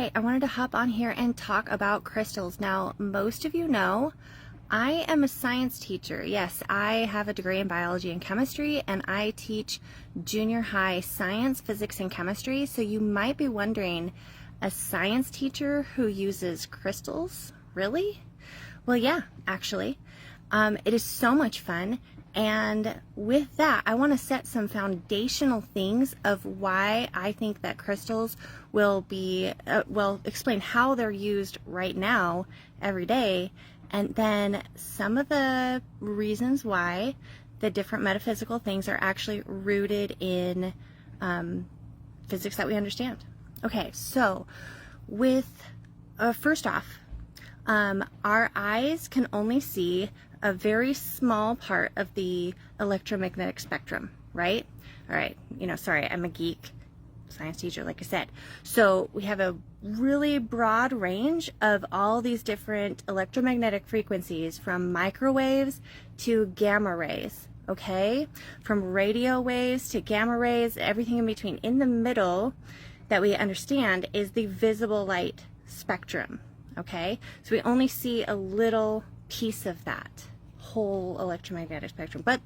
right, I wanted to hop on here and talk about crystals. Now, most of you know I am a science teacher. Yes, I have a degree in biology and chemistry, and I teach junior high science, physics, and chemistry. So you might be wondering, a science teacher who uses crystals? Really? Well, yeah, actually. It is so much fun. And with that, I want to set some foundational things of why I think that crystals will be, explain how they're used right now, every day, and then some of the reasons why the different metaphysical things are actually rooted in physics that we understand. Okay, so first off, our eyes can only see a very small part of the electromagnetic spectrum, right? All right, sorry, I'm a geek science teacher, like I said. So we have a really broad range of all these different electromagnetic frequencies, from microwaves to gamma rays, okay? From radio waves to gamma rays, everything in between. In the middle that we understand is the visible light spectrum, okay? So we only see a little piece of that whole electromagnetic spectrum, but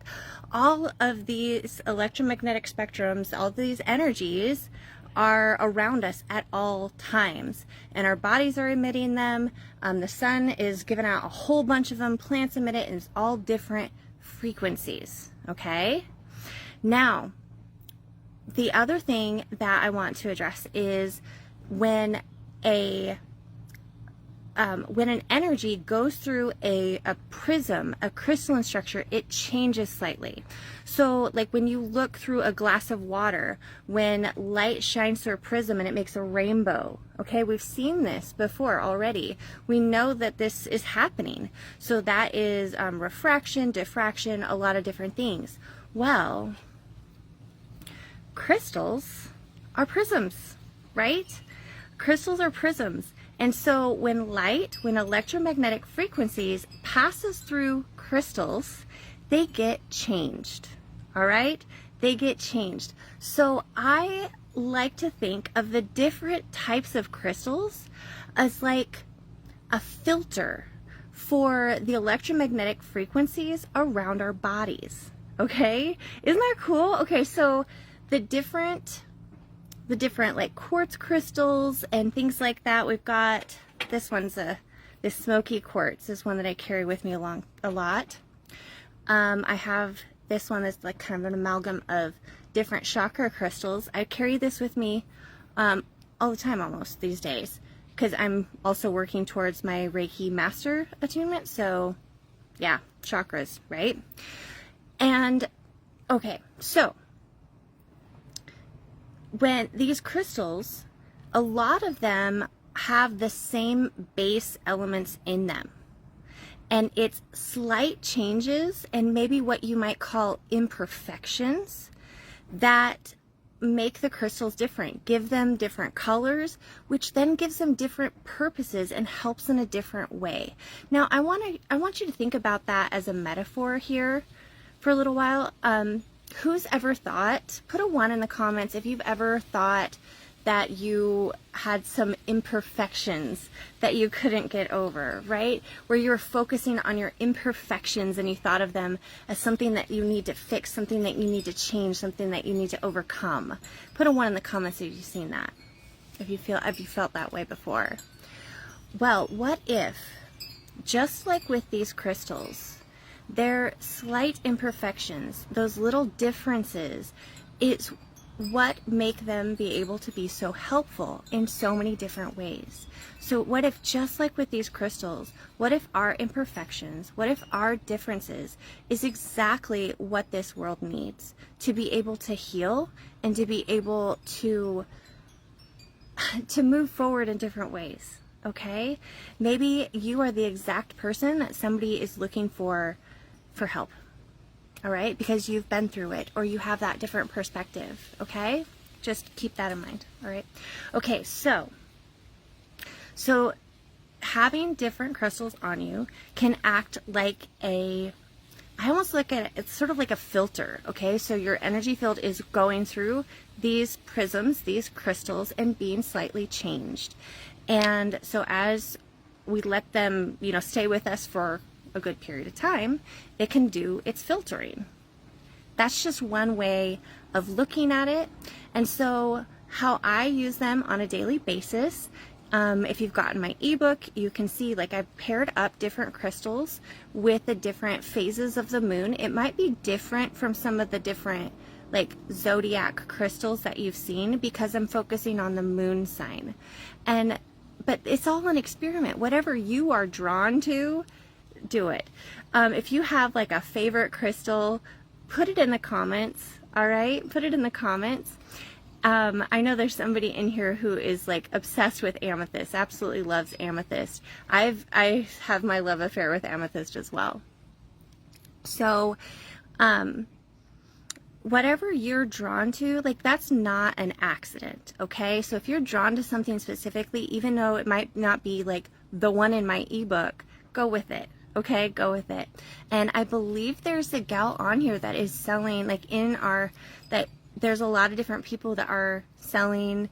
all of these electromagnetic spectrums, all of these energies are around us at all times, and our bodies are emitting them. The sun is giving out a whole bunch of them, plants emit it, and it's all different frequencies, okay? Now, the other thing that I want to address is when an energy goes through a prism, a crystalline structure, it changes slightly. So like when you look through a glass of water, when light shines through a prism and it makes a rainbow, okay, we've seen this before already. We know that this is happening. So that is refraction, diffraction, a lot of different things. Well, crystals are prisms, right? Crystals are prisms. And so when electromagnetic frequencies passes through crystals, they get changed, all right? They get changed. So I like to think of the different types of crystals as like a filter for the electromagnetic frequencies around our bodies, okay? Isn't that cool? Okay, so the different like quartz crystals and things like that. We've got this one's this smoky quartz is one that I carry with me along a lot. I have this one that's like kind of an amalgam of different chakra crystals. I carry this with me all the time almost these days, because I'm also working towards my Reiki master attunement. So yeah, chakras, right? And okay, so when these crystals, a lot of them have the same base elements in them, and it's slight changes and maybe what you might call imperfections that make the crystals different, give them different colors, which then gives them different purposes and helps in a different way. Now I want you to think about that as a metaphor here for a little while. Who's ever thought, put a 1 in the comments if you've ever thought that you had some imperfections that you couldn't get over, right? Where you were focusing on your imperfections and you thought of them as something that you need to fix, something that you need to change, something that you need to overcome. Put a 1 in the comments if you've seen that, if you felt that way before. Well, what if, just like with these crystals, their slight imperfections, those little differences, is what make them be able to be so helpful in so many different ways. So what if, just like with these crystals, what if our imperfections, what if our differences is exactly what this world needs to be able to heal and to be able to move forward in different ways, okay? Maybe you are the exact person that somebody is looking for help, all right, because you've been through it, or you have that different perspective, okay? Just keep that in mind, all right? Okay, so having different crystals on you can act like a I almost look at it, it's sort of like a filter, okay? So your energy field is going through these prisms, these crystals, and being slightly changed. And so as we let them, you know, stay with us for a good period of time, it can do its filtering. That's just one way of looking at it. And so how I use them on a daily basis, if you've gotten my ebook, you can see like I've paired up different crystals with the different phases of the moon. It might be different from some of the different like zodiac crystals that you've seen because I'm focusing on the moon sign. But it's all an experiment. Whatever you are drawn to, do it. If you have like a favorite crystal, put it in the comments, all right? Put it in the comments. I know there's somebody in here who is like obsessed with amethyst, absolutely loves amethyst. I have my love affair with amethyst as well. So, whatever you're drawn to, like that's not an accident, okay? So if you're drawn to something specifically, even though it might not be like the one in my ebook, go with it, okay? Go with it. And I believe there's a gal on here that is selling, like in our, that there's a lot of different people that are selling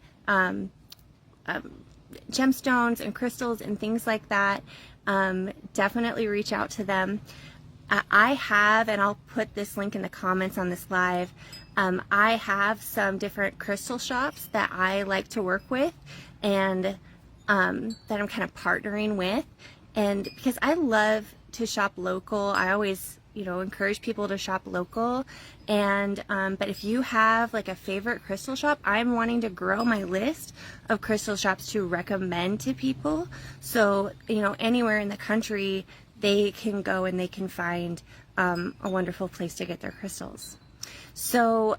gemstones and crystals and things like that. Definitely reach out to them. I have, and I'll put this link in the comments on this live, I have some different crystal shops that I like to work with and that I'm kind of partnering with. And because I love to shop local, I always, you know, encourage people to shop local. And but if you have like a favorite crystal shop, I'm wanting to grow my list of crystal shops to recommend to people. So, you know, anywhere in the country, they can go and they can find a wonderful place to get their crystals. So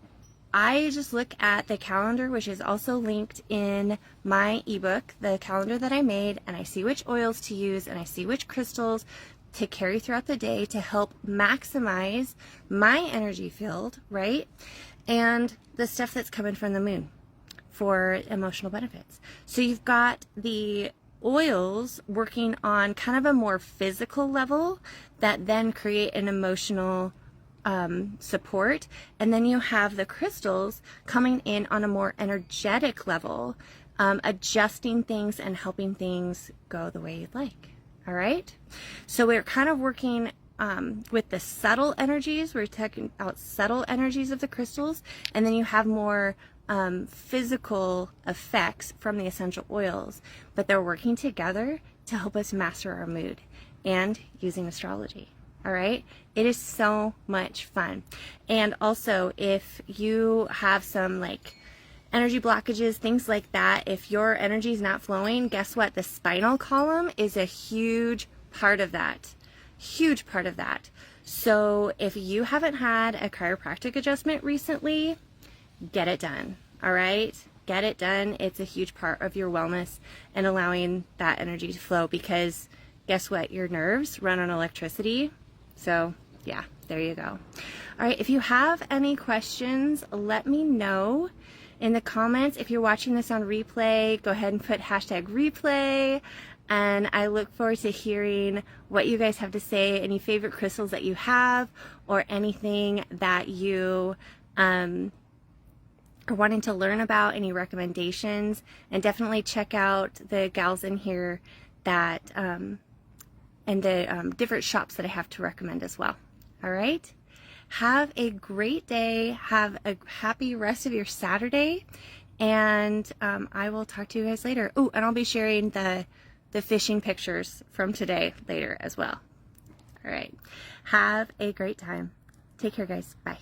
I just look at the calendar, which is also linked in my ebook, the calendar that I made, and I see which oils to use and I see which crystals to carry throughout the day to help maximize my energy field, right? And the stuff that's coming from the moon for emotional benefits. So you've got the oils working on kind of a more physical level that then create an emotional support, and then you have the crystals coming in on a more energetic level, adjusting things and helping things go the way you'd like. All right, so we're kind of working with the subtle energies. We're taking out subtle energies of the crystals, and then you have more physical effects from the essential oils, but they're working together to help us master our mood and using astrology. All right, it is so much fun. And also, if you have some like energy blockages, things like that, if your energy is not flowing, guess what? The spinal column is a huge part of that. Huge part of that. So if you haven't had a chiropractic adjustment recently, get it done. All right, get it done. It's a huge part of your wellness and allowing that energy to flow, because guess what? Your nerves run on electricity. So yeah, there you go. All right, if you have any questions, let me know in the comments. If you're watching this on replay, go ahead and put #replay. And I look forward to hearing what you guys have to say, any favorite crystals that you have, or anything that you are wanting to learn about, any recommendations. And definitely check out the gals in here that and the different shops that I have to recommend as well. All right, have a great day, have a happy rest of your Saturday, and I will talk to you guys later. Oh, and I'll be sharing the fishing pictures from today later as well. All right, have a great time. Take care, guys. Bye.